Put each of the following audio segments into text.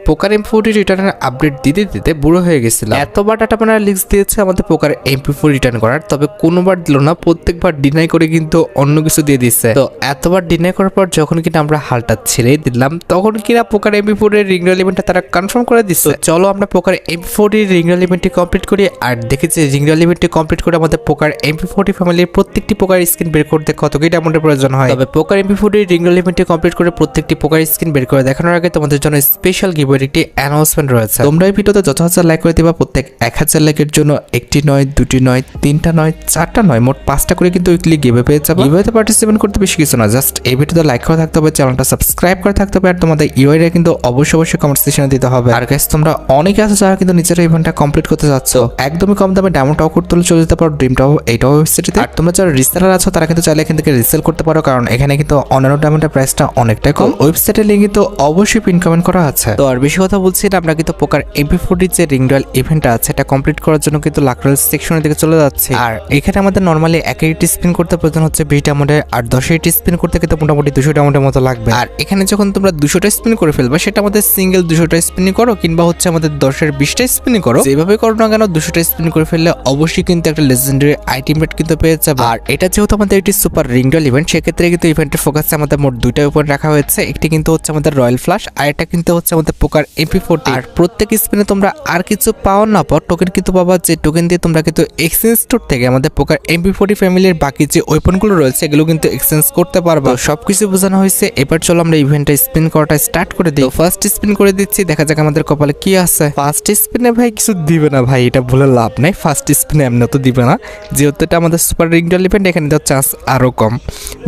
পোকার এমপি40 রিটার্নের আপডেট দিতে দিতে বুড়ো হয়ে গেছিলাম। এতবার ডাটা বানার লিস্ট দিয়েছে আমাদের পোকার এমপি4 রিটার্ন করার, তবে কোনোবার দিল না, প্রত্যেকবার ডিনাই করে কিন্তু অন্য কিছু দিয়ে দিচ্ছে। তো এতবার ডিনাই করার পর যখন কিনা আমরা হালটা ছেড়ে দিলাম তখন কিনা পোকার এমপি4 এর রিংরাল ইভেন্টটা তারা কনফার্ম করে দিচ্ছে। চলো আমরা পোকার এমপি4 এর রিংরাল ইভেন্টটি কমপ্লিট করি। আর দেখি যে রিংরাল ইভেন্টটি কমপ্লিট করে আমাদের পোকার এমপি40 ফ্যামিলির প্রত্যেকটি পোকার স্কিন বের করতে কত কি ডায়মন্ডের প্রয়োজন হয়। তবে পোকার এমপি4 এর রিংরাল ইভেন্টটি কমপ্লিট করে প্রত্যেকটি পোকার স্কিন বের করে দেখানোর আগে তোমাদের জন্য স্পেশাল গিভওয়ে একটি অ্যানাউন্সমেন্ট রয়েছে। তোমরা এই ভিডিওতে যত হাজার লাইক করে দিবা, প্রত্যেক 1000 লাইকের জন্য একটি নয়, দুটি নয়, তিনটা নয়, চারটা নয়, মোট 5টা করে কিন্তু উইকলি গিভওয়ে পেয়ে যাবে। গিভওয়েতে পার্টিসিপেট করতে বেশি কিছু না, জাস্ট এই ভিডিওতে লাইক করে থাকতে হবে, চ্যানেলটা সাবস্ক্রাইব করে থাকতে হবে, আর তোমাদের ইউআইডি কিন্তু অবশ্যই কমেন্ট সেকশনে দিতে হবে। আর গাইস তোমরা অনেকে আছো যারা কিন্তু নিজের ইভেন্টটা কমপ্লিট করতে যাচ্ছ, একদমই কম দামে ডায়মন্ড টাও করতে চলে যেতে পারো ড্রিম টাও এইটাও ওয়েবসাইটে। আর তোমরা যারা রিসেলার আছো তারা কিন্তু চাইলে এখান থেকে রিসেল করতে পারো, কারণ এখানে কিন্তু অন্যান্য ডায়মন্ডের প্রাইসটা অনেকটাই কম। ওয়েবসাইটের লিংক কিন্তু অবশ্যই পিন কমেন্ট করা আছে। তো আর বেশি কথা বলছি না, আমরা কিন্তু পোকার এমপি40 যে রিংরাল ইভেন্টটা আছে এটা কমপ্লিট করার জন্য কিন্তু লাকরাল সেকশনের দিকে চলে যাচ্ছে। আর এখানে আমাদের নরমালি 1 স্পিন করতে প্রয়োজন হচ্ছে 20 ডায়মন্ডের, আর 10 স্পিন করতে কিন্তু মোটামুটি 200 ডায়মন্ডের মতো লাগবে। আর এখানে যখন তোমরা 200টা স্পিন করে ফেলবে, সেটা আমাদের সিঙ্গেল 200টা স্পিনই করো কিংবা হচ্ছে আমাদের 10-এর 20টা স্পিনই করো, যেভাবে করো না কেন 200টা স্পিন করে ফেললে অবশ্যই কিন্তু একটা লেজেন্ডারি আইটেম রেট কিন্তু পেয়ে যাবে। আর এটা যেহেতু আমাদের একটি সুপার রিংরাল ইভেন্ট, সেক্ষেত্রে কিন্তু ইভেন্টের ফোকাসে আমাদের মোট 2টা ওপেন রাখা হয়েছে। একটি কিন্তু হচ্ছে আমাদের রয়্যাল ফ্লাশ, আর এটা কিন্তু হচ্ছে আমাদের পোকার এমপি40। আর প্রত্যেক স্পিনে তোমরা আর কিছু পাও না পাও, টোকেন কিন্তু পাবা, যে টোকেন দিয়ে তোমরা কিন্তু এক্সচেঞ্জ স্টোর থেকে আমাদের পোকার এমপি40 ফ্যামিলির বাকি যে ওয়েপনগুলো রয়েছে এগুলো কিন্তু এক্সচেঞ্জ করতে পারবা। সবকিছু বোঝানো হয়েছে, এবার চলো আমরা ইভেন্টটা স্পিন করাটা স্টার্ট করে দিই। ফার্স্ট স্পিন করে দিচ্ছি, দেখা যাক আমাদের কপালে কি আছে। ফার্স্ট স্পিনে ভাই কিছু দিবে না ভাই, এটা ভুলে লাভ নাই। ফার্স্ট স্পিনে এমনি তো দিবে না, যেহেতু এটা আমাদের সুপার রিংরাল ইভেন্ট, এখানে তো চান্স আরো কম।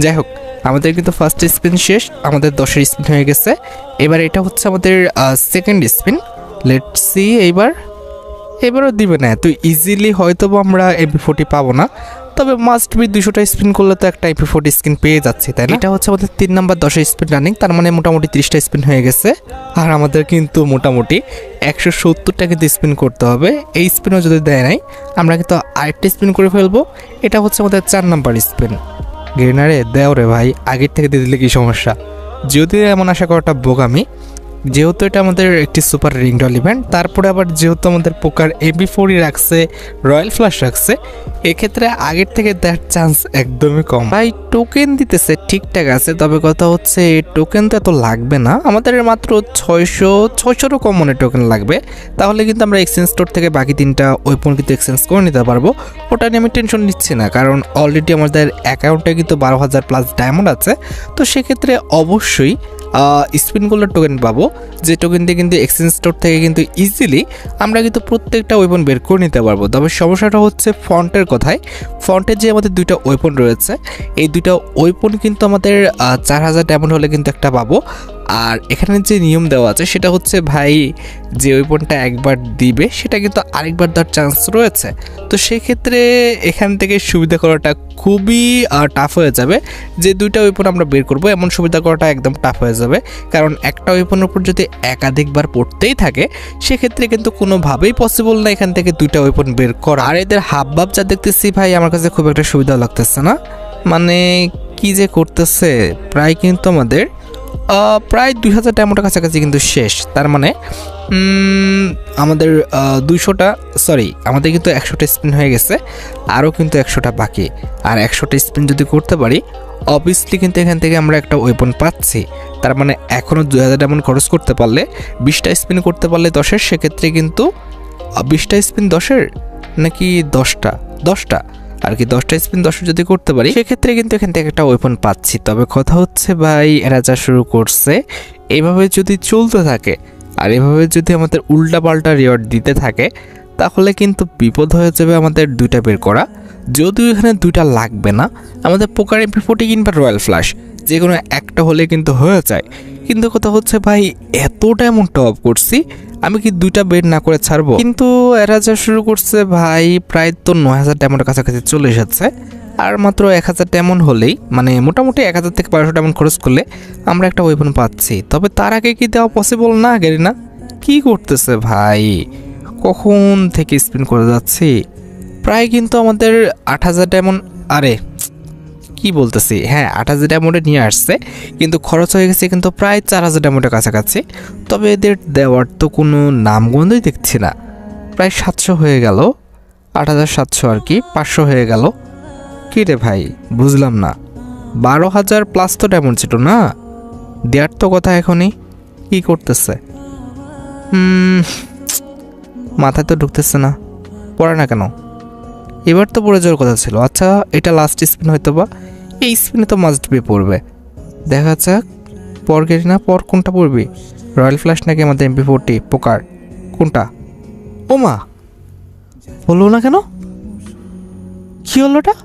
যাই হোক, আমাদের কিন্তু ফার্স্ট স্পিন শেষ, আমাদের 10-এর স্পিন হয়ে গেছে। এবার এটা হচ্ছে আমাদের সেকেন্ড স্পিন। লেটস সি এবারও দিবে না, তো ইজিলি হয়তো আমরা এমপি40 পাবো না, তবে মাস্ট বি 200টা স্পিন করলে তো একটা এমপি40 স্কিন পেয়ে যাচ্ছে, তাই না? এটা হচ্ছে আমাদের 3 নাম্বার 10 স্পিন রানিং, তার মানে মোটামুটি 30টা স্পিন হয়ে গেছে। আর আমাদের কিন্তু মোটামুটি 170টা কিন্তু স্পিন করতে হবে। এই স্পিনও যদি দেয় নাই, আমরা কিন্তু আরেকটা স্পিন করে ফেলবো। এটা হচ্ছে আমাদের 4 নাম্বার স্পিন। গ্রেনারে দেও রে ভাই, আগের থেকে দিয়ে দিলে কি সমস্যা? যদিও এমন আশা করাটা বোকামি, যেহেতু এটা আমাদের একটি সুপার রিংরাল ইভেন্ট, তারপরে আবার যেহেতু আমাদের পোকার এমপি40 রাখছে, রয়্যাল ফ্লাশ রাখছে, এক্ষেত্রে আগের থেকে দেওয়ার চান্স একদমই কম। ভাই টোকেন দিতেছে ঠিকঠাক আছে, তবে কথা হচ্ছে টোকেন তো এত লাগবে না, আমাদের মাত্র 600-600 কম মনে টোকেন লাগবে, তাহলে কিন্তু আমরা এক্সচেঞ্জ স্টোর থেকে বাকি 3টা ওয়েপন কিন্তু এক্সচেঞ্জ করে নিতে পারবো। ওটা নিয়ে আমি টেনশন নিচ্ছি না, কারণ অলরেডি আমাদের অ্যাকাউন্টে কিন্তু 12,000 প্লাস ডায়মন্ড আছে। তো সেক্ষেত্রে অবশ্যই স্পিনগুলোর টোকেন পাবো, যে টোকেন দিয়ে কিন্তু এক্সচেঞ্জ স্টোর থেকে কিন্তু ইজিলি আমরা কিন্তু প্রত্যেকটা ওয়েপন বের করে নিতে পারবো। তবে সমস্যাটা হচ্ছে ফন্টের কথায়। ফন্টের যে আমাদের 2টা ওয়েপন রয়েছে, এই 2টা ওয়েপন কিন্তু আমাদের 4000 ডায়মন্ড হলে কিন্তু একটা পাবো। আর এখানে যে নিয়ম দেওয়া আছে সেটা হচ্ছে ভাই, যে ওয়েপনটা একবার দিবে সেটা কিন্তু আরেকবার দেওয়ার চান্স রয়েছে। তো সেক্ষেত্রে এখান থেকে সুবিধা করাটা খুবই টাফ হয়ে যাবে। যে 2টা ওয়েপন আমরা বের করবো, এমন সুবিধা করাটা একদম টাফ হয়ে যাবে, কারণ একটা ওয়েপনের উপর যদি একাধিকবার পড়তেই থাকে, সেক্ষেত্রে কিন্তু কোনোভাবেই পসিবল না এখান থেকে 2টা ওয়েপন বের করা। আর এদের হাবভাব যা দেখতেছি ভাই, আমার কাছে খুব একটা সুবিধা লাগতেছে না, মানে কি যে করতেছে। প্রায় কিন্তু আমাদের প্রায় 2000 ডায়মন্ডের কাছাকাছি কিন্তু শেষ, তার মানে আমাদের 200টা সরি আমাদের কিন্তু 100টা স্পিন হয়ে গেছে, আরও কিন্তু 100টা বাকি। আর 100টা স্পিন যদি করতে পারি, অবভিয়াসলি কিন্তু এখান থেকে আমরা একটা ওয়েপন পাচ্ছি, তার মানে এখনও 2000 ডায়মন্ড খরচ করতে পারলে, 20টা স্পিন করতে পারলে 10-এর, সেক্ষেত্রে কিন্তু 20টা স্পিন 10-এর নাকি 10টা আর কি, 10টা স্পিন 10 যদি করতে পারি, সেক্ষেত্রে কিন্তু এখান থেকে একটা ওয়েপন পাচ্ছি। তবে কথা হচ্ছে ভাই, এরা যা শুরু করছে এভাবে যদি চলতে থাকে, আর এভাবে যদি আমাদের উল্টাপাল্টা রিওয়ার্ড দিতে থাকে, তাহলে কিন্তু বিপদ হয়ে যাবে আমাদের 2টা বের করা। যদিও এখানে 2টা লাগবে না, আমাদের পোকার এমপি40 কিংবা রয়্যাল ফ্লাশ যে কোনো একটা হলে কিন্তু হয়ে যায়। কিন্তু কথা হচ্ছে ভাই, এতটা এমন টপ করছি, আমি কি 2টা বের না করে ছাড়বো? কিন্তু এরা যা শুরু করছে ভাই, প্রায় তো 9000 ডায়মন্ডের কাছাকাছি চলে এসেছে। আর মাত্র 1000 ডায়মন্ড হলেই, মানে মোটামুটি 1000 থেকে 1200 ডায়মন্ড খরচ করলে আমরা একটা ওয়েপন পাচ্ছি। তবে তার আগে কি দেওয়া পসিবল না? গেরিনা কি করতেছে ভাই, কখন থেকে স্পিন করে যাচ্ছি, প্রায় কিন্তু আমাদের 8000 ডায়মন্ড। আরে কি কি বলতেছি, হ্যাঁ 8000 ডায়মন্ডে নিয়ে আসছে, কিন্তু খরচ হয়ে গেছে কিন্তু প্রায় 4000 ডায়মন্ডের কাছাকাছি। তবে এদের দেওয়ার তো কোনো নামগন্ধই দেখছি না। প্রায় 700 হয়ে গেল, 8700 আর কি, 500 হয়ে গেল। কী রে ভাই, বুঝলাম না, 12,000 প্লাস তো ডায়মন্ড ছিল না, দেওয়ার তো কথা এখনই। কী করতেছে মাথায় তো ঢুকতেছে না, পড়ে না কেন? এবার তো পড়ে যাওয়ার কথা ছিল। আচ্ছা এটা লাস্ট স্পিন হয়তো বা, এই স্পিনে তো মাস্ট বি পড়বে। দেখা যাক পর গেলি না, পর কোনটা পড়বি? রয়্যাল ফ্ল্যাশ নাকি আমাদের MP40 পোকার, কোনটা? ও মা, হলো না কেন? কি হলো ওটা?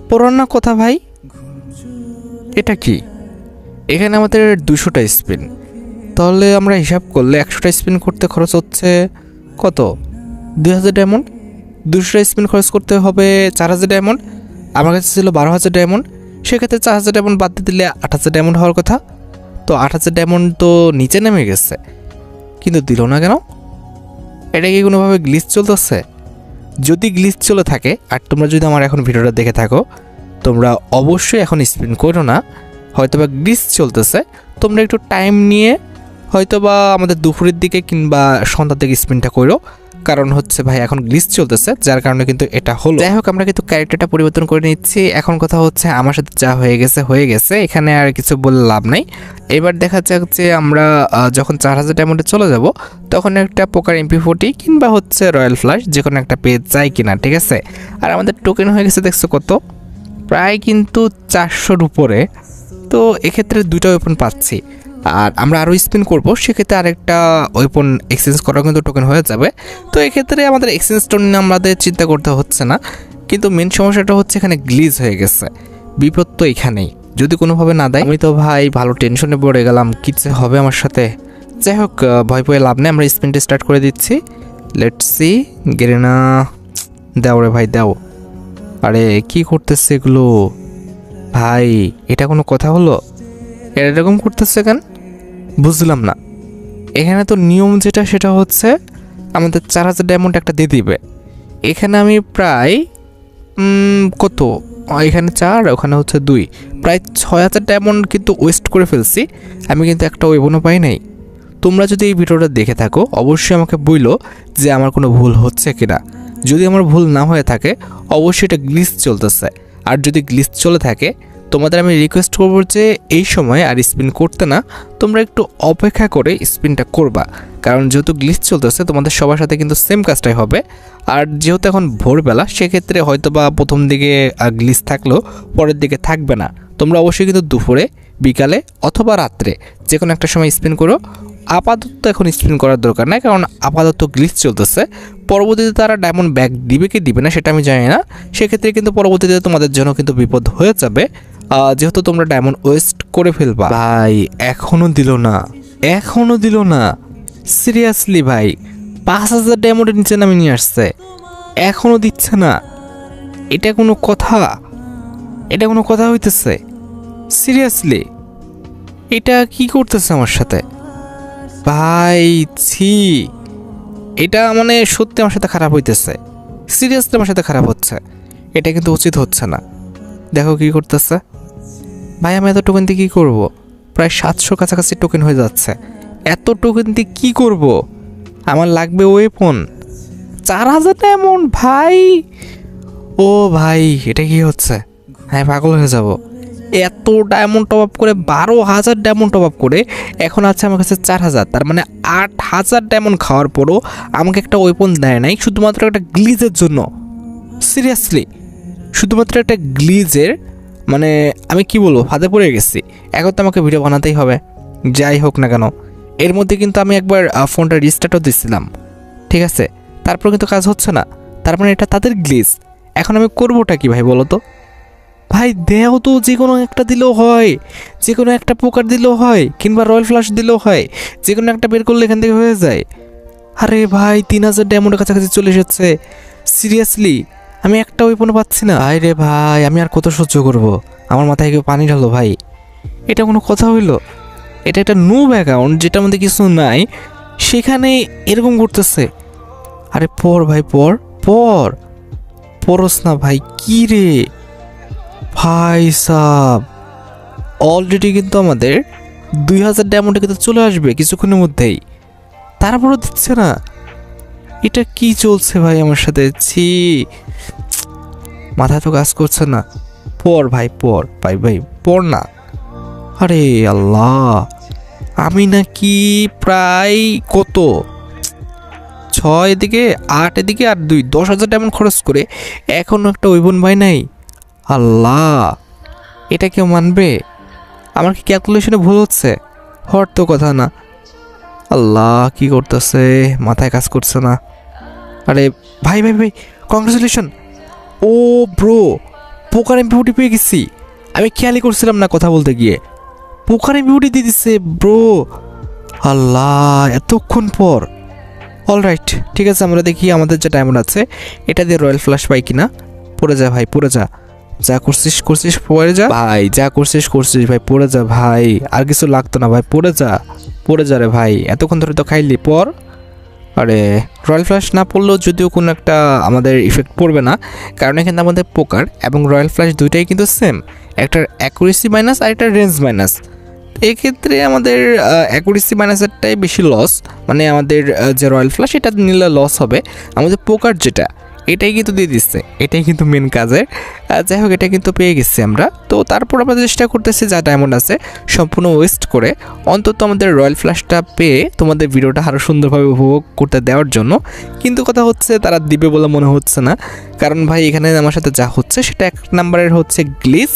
পড়ার না কথা ভাই। এটা কি? এখানে আমাদের 200টা স্পিন, তাহলে আমরা হিসাব করলে 100টা স্পিন করতে খরচ হচ্ছে কত? 2000 ডায়মন্ড। 200টা স্পিন খরচ করতে হবে 4000 ডায়মন্ড। আমার কাছে ছিল 12000 ডায়মন্ড, সেক্ষেত্রে 4000 ডায়মন্ড বাদ দিয়ে দিলে 8000 ডায়মন্ড হওয়ার কথা। তো 8000 ডায়মন্ড তো নিচে নেমে গেছে, কিন্তু দিল না কেন? এটা কি কোনোভাবে গ্লিচ চলতেছে? যদি গ্লিচ চলে থাকে, আর তোমরা যদি আমার এখন ভিডিওটা দেখে থাকো, তোমরা অবশ্যই এখন স্পিন করো না। হয়তোবা গ্লিচ চলতেছে, তোমরা একটু টাইম নিয়ে হয়তোবা আমাদের দুপুরের দিকে কিংবা সন্ধ্যার দিকে স্পিনটা করো, কারণ হচ্ছে ভাই এখন গ্লিচ চলতেছে, যার কারণে কিন্তু এটা হলো। যাই হোক, আমরা কিন্তু ক্যারেক্টারটা পরিবর্তন করে নিচ্ছি। এখন কথা হচ্ছে আমার সাথে যা হয়ে গেছে, এখানে আর কিছু বলে লাভ নাই। এবার দেখা যাক যে আমরা যখন 4000 ডায়মন্ডে চলে যাব, তখন একটা পোকার MP40 কিংবা হচ্ছে রয়্যাল ফ্ল্যাশ যে কোনো একটা পেয়ে যায় কিনা, ঠিক আছে? আর আমাদের টোকেন হয়ে গেছে দেখছো কত, প্রায় কিন্তু 400-র উপরে। তো এক্ষেত্রে 2টা ওয়েপন পাচ্ছি, আর আমরা আরও স্পিন করবো, সেক্ষেত্রে আরেকটা ওয়েপন এক্সচেঞ্জ করাও কিন্তু টোকেন হয়ে যাবে। তো এক্ষেত্রে আমাদের এক্সচেঞ্জটা নিয়ে আমাদের চিন্তা করতে হচ্ছে না, কিন্তু মেন সমস্যাটা হচ্ছে এখানে গ্লিজ হয়ে গেছে। বিপদ তো এখানেই, যদি কোনোভাবে না দেয়। আমি তো ভাই ভালো টেনশনে পড়ে গেলাম, কি যে হবে আমার সাথে। যাই হোক, ভয় পেয়ে লাভ নেই, আমরা স্পিনটা স্টার্ট করে দিচ্ছি। Let's see. গেরেনা দাও রে ভাই, দাও। আরে কি করতেছে এগুলো ভাই? এটা কোনো কথা হলো? এরকম করতেছে কেন বুঝলাম না। এখানে তো নিয়ম যেটা সেটা হচ্ছে আমাদের 4000 ডায়মন্ড একটা দিয়ে দিবে। এখানে আমি প্রায় কত, এখানে 4, ওখানে হচ্ছে 2, প্রায় 6000 ডায়মন্ড কিন্তু ওয়েস্ট করে ফেলছি। আমি কিন্তু একটা ওয়েবনও পাই নাই। তোমরা যদি এই ভিডিওটা দেখে থাকো, অবশ্যই আমাকে বইলো যে আমার কোনো ভুল হচ্ছে কিনা। যদি আমার ভুল না হয়ে থাকে, অবশ্যই এটা গ্লিচ চলতেছে। আর যদি গ্লিচ চলে থাকে, তোমাদের আমি রিকোয়েস্ট করবো যে এই সময় আর স্পিন করতে না, তোমরা একটু অপেক্ষা করে স্পিনটা করবা। কারণ যেহেতু গ্লিচ চলতেছে, তোমাদের সবার সাথে কিন্তু সেম কাজটাই হবে। আর যেহেতু এখন ভোরবেলা, সেক্ষেত্রে হয়তো বা প্রথম দিকে গ্লিচ থাকলেও পরের দিকে থাকবে না। তোমরা অবশ্যই কিন্তু দুপুরে, বিকালে অথবা রাত্রে যে কোনো একটা সময় স্পিন করো। আপাতত এখন স্পিন করার দরকার নাই, কারণ আপাতত গ্লিচ চলতেছে। পরবর্তীতে তারা ডায়মন্ড ব্যাক দিবে কি দিবে না সেটা আমি জানি না। সেক্ষেত্রে কিন্তু পরবর্তীতে তোমাদের জন্য কিন্তু বিপদ হয়ে যাবে, যেহেতু তোমরা ডায়মন্ড ওয়েস্ট করে ফেলবা। ভাই এখনও দিল না, সিরিয়াসলি ভাই, 5000 ডায়মন্ডের নিচে নামে নিয়ে আসছে, এখনও দিচ্ছে না। এটা কোনো কথা হইতেছে? সিরিয়াসলি এটা কি করতেছে আমার সাথে ভাই? ছি, এটা মানে সত্যি আমার সাথে খারাপ হইতেছে, সিরিয়াসলি আমার সাথে খারাপ হচ্ছে। এটা কিন্তু উচিত হচ্ছে না। দেখো কি করতেছে ভাই। আমি এত টোকেন দিয়ে কী করবো? প্রায় 700 কাছাকাছি টোকেন হয়ে যাচ্ছে। এত টোকেন দিয়ে কী করব? আমার লাগবে ওয়েপন। 4000 ডায়মন্ড ভাই। ও ভাই, এটা কি হচ্ছে? হ্যাঁ, পাগল হয়ে যাব। এত ডায়মন্ড টপ আপ করে, 12,000 ডায়মন্ড টপ আপ করে এখন আছে আমার কাছে 4000, তার মানে 8000 ডায়মন্ড খাওয়ার পরও আমাকে একটা ওয়েপন দেয় নাই, শুধুমাত্র একটা গ্লিজের জন্য। সিরিয়াসলি, শুধুমাত্র একটা গ্লিজের, মানে আমি কি বলবো, ফাঁদে পড়ে গেছি। এখন তো আমাকে ভিডিও বানাতেই হবে, যাই হোক না কেন। এর মধ্যে কিন্তু আমি একবার ফোনটা রিস্টার্টও দিচ্ছিলাম, ঠিক আছে, তারপর কিন্তু কাজ হচ্ছে না। তার মানে এটা তাদের গ্লিজ। এখন আমি করবোটা কি ভাই বলো তো? ভাই দেও তো, যে কোনো একটা দিলেও হয়, যে কোনো একটা পোকার দিলেও হয়, কিংবা রয়্যাল ফ্ল্যাশ দিলেও হয়, যে কোনো একটা বের করলে এখান থেকে হয়ে যায়। আরে ভাই 3000 ডায়মন্ডের কাছাকাছি চলে এসেছে। সিরিয়াসলি আমি একটা ওয়েপনও পাচ্ছি না। ভাই রে ভাই, আমি আর কত সহ্য করব? আমার মাথায় কেউ পানি ঢালো ভাই। এটা কোনো কথা হইলো? এটা একটা নুব অ্যাকাউন্ট, যেটার মধ্যে কিছু নাই, সেখানে এরকম করতেছে। আরে পর ভাই, পরস না ভাই। কি রে ভাই সাব, অলরেডি কিন্তু আমাদের 2000 ডায়মন্ডে কিন্তু চলে আসবে কিছুক্ষণের মধ্যেই, তারপরও দিচ্ছে না। এটা কি চলছে ভাই আমার সাথে? ছি, মাথা তো কাজ করছে না। পর ভাই পর, ভাই ভাই পর না। আরে আল্লাহ, আমি নাকি প্রায় কত 6 এদিকে 8 এদিকে আর 2 10,000 ডায়মন্ড খরচ করে এখনো একটা ওইবন ভাই নাই। আল্লাহ, এটা কেউ মানবে? আমার কি ক্যালকুলেশনে ভুল হচ্ছে? হওয়ার তো কথা না। আল্লাহ, কি করতেছে, মাথায় কাজ করছে না। আরে ভাই ভাই ভাই, কংগ্রেচুলেশন। ও ব্রো, পোকার এমপিউটি পেয়ে গেছি। আমি খেয়ালই করছিলাম না কথা বলতে গিয়ে। পোকার এমপিউটি দিয়ে দিচ্ছে ব্রো। আল্লাহ, এতক্ষণ পর। অলরাইট, ঠিক আছে, আমরা দেখি আমাদের যে ডায়মন্ড আছে এটা দিয়ে রয়্যাল ফ্ল্যাশ পাই কিনা। পড়ে যা ভাই, পড়ে যা, যা করছিস করছিস, পড়ে যা ভাই, যা করছিস করছিস ভাই, পড়ে যা ভাই, আর কিছু লাগতো না ভাই, পড়ে যা, পড়ে যা রে ভাই, এতক্ষণ ধরে তো খাইলি, পর। আরে রয়্যাল ফ্ল্যাশ না পড়লেও যদিও কোনো একটা আমাদের ইফেক্ট পড়বে না, কারণ এখানে আমাদের পোকার এবং রয়্যাল ফ্ল্যাশ দুইটাই কিন্তু সেম, একটার অ্যাকুরেসি মাইনাস আর একটা রেঞ্জ মাইনাস। এক্ষেত্রে আমাদের অ্যাকুরেসি মাইনাসেরটাই বেশি লস, মানে আমাদের যে রয়্যাল ফ্ল্যাশ এটা নিলে লস হবে। আমাদের পোকার যেটা, এটাই কিন্তু দিয়ে দিচ্ছে, এটাই কিন্তু মেন কাজের। যাই হোক, এটা কিন্তু পেয়ে গেছি আমরা। তো তারপর আমরা চেষ্টা করতেছি যা ডায়মন্ড আছে সম্পূর্ণ ওয়েস্ট করে অন্তত আমাদের রয়্যাল ফ্ল্যাশটা পেয়ে তোমাদের ভিডিওটা আরও সুন্দরভাবে উপভোগ করতে দেওয়ার জন্য। কিন্তু কথা হচ্ছে তারা দিবে বলে মনে হচ্ছে না, কারণ ভাই এখানে আমার সাথে যা হচ্ছে সেটা 1 নাম্বারের হচ্ছে গ্লিচ।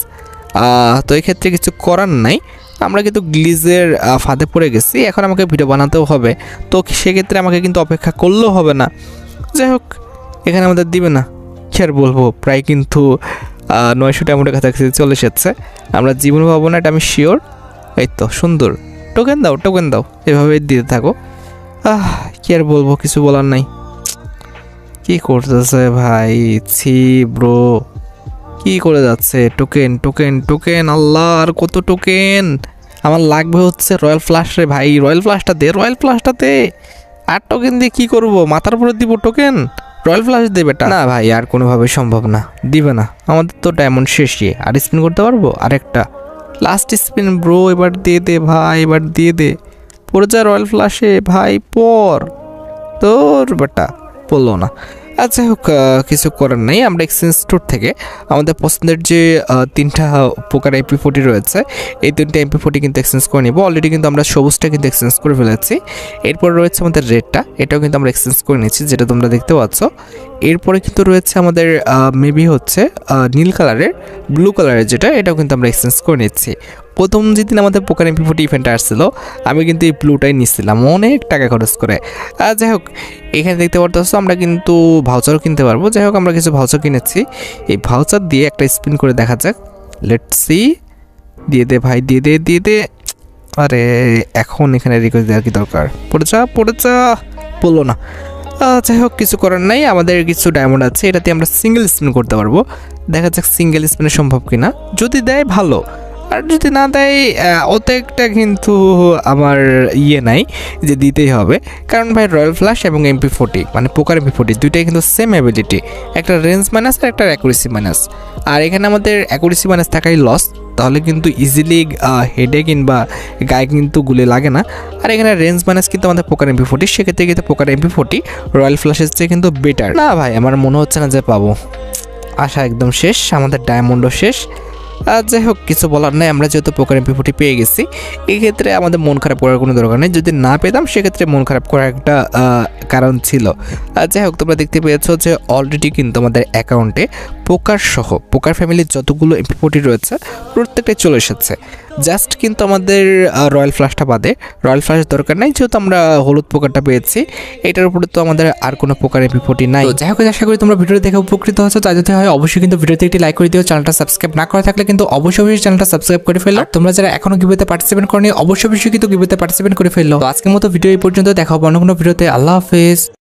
তো এক্ষেত্রে কিছু করার নাই, আমরা কিন্তু গ্লিজের ফাঁদে পড়ে গেছি। এখন আমাকে ভিডিও বানাতেও হবে, তো সেক্ষেত্রে আমাকে কিন্তু অপেক্ষা করলেও হবে না। যাই হোক, এখানে আমাদের দিবে না, কি আর বলবো, প্রায় কিন্তু 900 ডায়মন্ডের কাছাকাছি চলে এসেছে। আমরা জীবন পাবো না, এটা আমি শিওর। এই তো সুন্দর, টোকেন দাও টোকেন দাও, এভাবে দিতে থাকো। কি আর বলবো, কিছু বলার নাই। কি করতেছে ভাই, ছি ব্রো, কি করে যাচ্ছে? টোকেন টোকেন টোকেন, আল্লাহ, আর কত টোকেন আমার লাগবে হচ্ছে রয়্যাল ফ্ল্যাশ রে ভাই, রয়্যাল ফ্ল্যাশটা দে, রয়্যাল ফ্ল্যাশটা দে। আর টোকেন দিয়ে কি করব? মাথার উপরে দিব টোকেন? রয়্যাল ফ্ল্যাশ দেবে না ভাই, আর কোনোভাবে সম্ভব না, দিবে না। আমাদের তো ডায়মন্ড শেষই, আর স্পিন করতে পারবো আরেকটা লাস্ট স্পিন ব্রো, এবার দিয়ে দে ভাই, এবার দিয়ে দে, পড়ে যা রয়্যাল ফ্ল্যাশে ভাই, পর তোর বেটা, পড়লো না। আচ্ছা হোক, কিছু করার নেই, আমরা এক্সচেঞ্জ স্টোর থেকে আমাদের পছন্দের যে 3টা পোকার MP40 রয়েছে, এই 3টা MP40 কিন্তু এক্সচেঞ্জ করে নিব। অলরেডি কিন্তু আমরা সবুজটা কিন্তু এক্সচেঞ্জ করে ফেলেছি। এরপর রয়েছে আমাদের রেডটা, এটাও কিন্তু আমরা এক্সচেঞ্জ করে নিচ্ছি, যেটা তোমরা দেখতে পাচ্ছ। এরপরে কিন্তু রয়েছে আমাদের মেবি হচ্ছে নীল কালারের, ব্লু কালারের যেটা, এটাও কিন্তু আমরা এক্সচেঞ্জ করে নিচ্ছি। প্রথম যেদিন আমাদের পোকার MP40 ইভেন্ট আসছিল, আমি কিন্তু এই ব্লুটাই নিচ্ছিলাম অনেক টাকা খরচ করে। যাই হোক, এখানে দেখতে পারতেছো আমরা কিন্তু ভাউচারও কিনতে পারবো। যাই হোক, আমরা কিছু ভাউচার কিনেছি, এই ভাউচার দিয়ে একটা স্পিন করে দেখা যাক। লেটস সি, দিয়ে দে ভাই, দিয়ে দে দিয়ে দে। আরে এখন এখানে রিকোয়েস্ট দেওয়ার কি দরকার? পড়ে যা পড়ে যা, বললো না। যাই হোক, কিছু করার নাই, আমাদের কিছু ডায়মন্ড আছে, এটাতে আমরা সিঙ্গেল স্পিন করতে পারবো। দেখা যাক সিঙ্গেল স্পিনে সম্ভব কিনা, যদি দেয় ভালো, আর যদি না দেয় ওতে একটা কিন্তু আমার নাই যে দিতেই হবে। কারণ ভাই রয়্যাল ফ্ল্যাশ এবং MP40 মানে পোকার MP40 দুইটাই কিন্তু সেম অ্যাবিলিটি, একটা রেঞ্জ মাইনাস আর একটা অ্যাকুরেসি মাইনাস। আর এখানে আমাদের অ্যাকুরেসি মাইনাস থাকাই লস, তাহলে কিন্তু ইজিলি হেডে কিংবা গায়ে কিন্তু গুলে লাগে না। আর এখানে রেঞ্জ মাইনাস কিন্তু আমাদের পোকার MP40, সেক্ষেত্রে কিন্তু পোকার MP40 রয়্যাল ফ্ল্যাশের চেয়ে কিন্তু বেটার। না ভাই, আমার মনে হচ্ছে না যে পাবো, আশা একদম শেষ, আমাদের ডায়মন্ডও শেষ। যাই হোক, কিছু বলার নাই, আমরা যেহেতু পোকার MP40 পেয়ে গেছি, এক্ষেত্রে আমাদের মন খারাপ করার কোনো দরকার নেই। যদি না পেতাম সেক্ষেত্রে মন খারাপ করার একটা কারণ ছিল। যাই হোক, তোমরা দেখতে পেয়েছো যে অলরেডি কিন্তু আমাদের অ্যাকাউন্টে পোকার সহ পোকার ফ্যামিলির যতগুলো MP40 রয়েছে প্রত্যেকটাই চলে এসেছে। জাস্ট কিন্তু আমাদের রয়্যাল ফ্ল্যাশটা বাদে, রয়্যাল ফ্ল্যাশ দরকার নাই, যেহেতু আমরা হলুদ পোকারটা পেয়েছি, এটার উপরে তো আমাদের আর কোনো পোকার MP40 নাই। যাই হোক, আশা করি তোমরা ভিডিওটি দেখে উপকৃত হয়েছো। তাই যদি হয় অবশ্যই কিন্তু ভিডিওতে একটি লাইক করে দিও, চ্যানেলটা সাবস্ক্রাইব না করা থাকলে কিন্তু অবশ্যই চ্যানেলটা সাবস্ক্রাইব করে ফেলো। তোমরা যারা এখনো গিভওয়েতে পার্টিসিপেট করনি অবশ্যই কিন্তু গিভওয়েতে পার্টিসিপেট করে ফেলো। তো আজকের মতো ভিডিও এই পর্যন্ত, দেখা হবে অন্য কোনো ভিডিওতে। আল্লাহ হাফেজ।